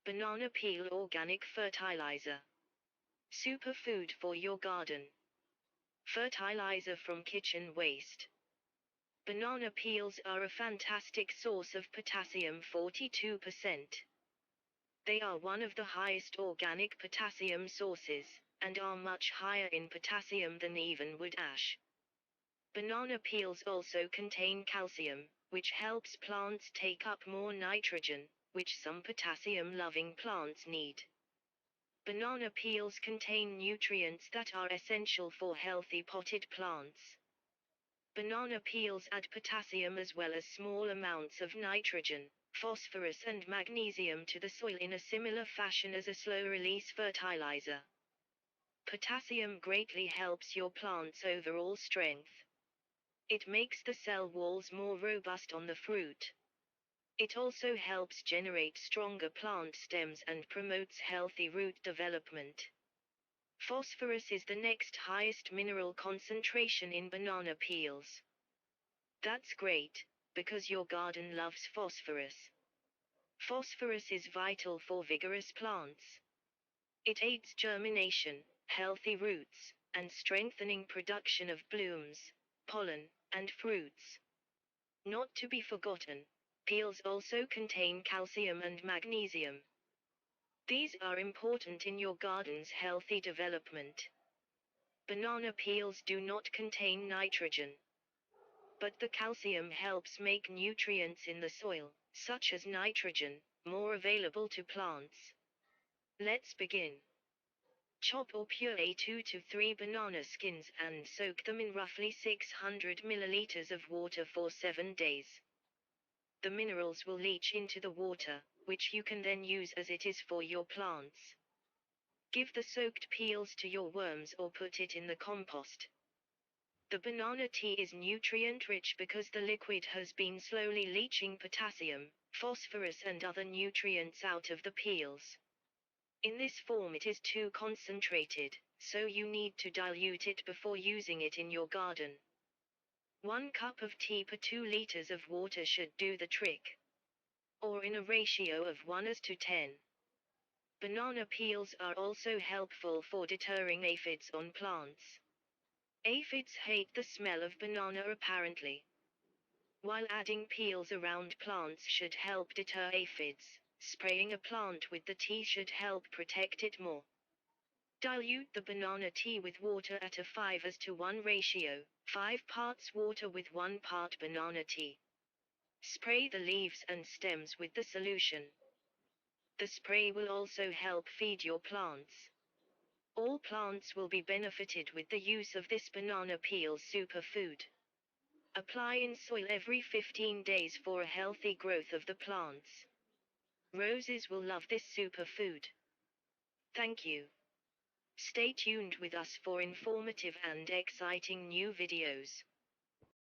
Banana peel organic fertilizer. Superfood for your garden. Fertilizer from kitchen waste. Banana peels are a fantastic source of potassium, 42%. They are one of the highest organic potassium sources, and are much higher in potassium than even wood ash. Banana peels also contain calcium, which helps plants take up more nitrogen, which some potassium-loving plants need. Banana peels contain nutrients that are essential for healthy potted plants. Banana peels add potassium as well as small amounts of nitrogen, phosphorus and magnesium to the soil in a similar fashion as a slow-release fertilizer. Potassium greatly helps your plant's overall strength. It makes the cell walls more robust on the fruit. It also helps generate stronger plant stems and promotes healthy root development. Phosphorus is the next highest mineral concentration in banana peels. That's great, because your garden loves phosphorus. Phosphorus is vital for vigorous plants. It aids germination, healthy roots, and strengthening production of blooms, pollen, and fruits. Not to be forgotten, peels also contain calcium and magnesium. These are important in your garden's healthy development. Banana peels do not contain nitrogen, but the calcium helps make nutrients in the soil, such as nitrogen, more available to plants. Let's begin. Chop or puree 2 to 3 banana skins and soak them in roughly 600 milliliters of water for 7 days. The minerals will leach into the water, which you can then use as it is for your plants. Give the soaked peels to your worms or put it in the compost. The banana tea is nutrient-rich because the liquid has been slowly leaching potassium, phosphorus and other nutrients out of the peels. In this form it is too concentrated, so you need to dilute it before using it in your garden. 1 cup of tea per 2 liters of water should do the trick. Or in a ratio of 1:10. Banana peels are also helpful for deterring aphids on plants. Aphids hate the smell of banana apparently. While adding peels around plants should help deter aphids, spraying a plant with the tea should help protect it more. Dilute the banana tea with water at a 5:1 ratio, 5 parts water with 1 part banana tea. Spray the leaves and stems with the solution. The spray will also help feed your plants. All plants will be benefited with the use of this banana peel superfood. Apply in soil every 15 days for a healthy growth of the plants. Roses will love this superfood. Thank you. Stay tuned with us for informative and exciting new videos.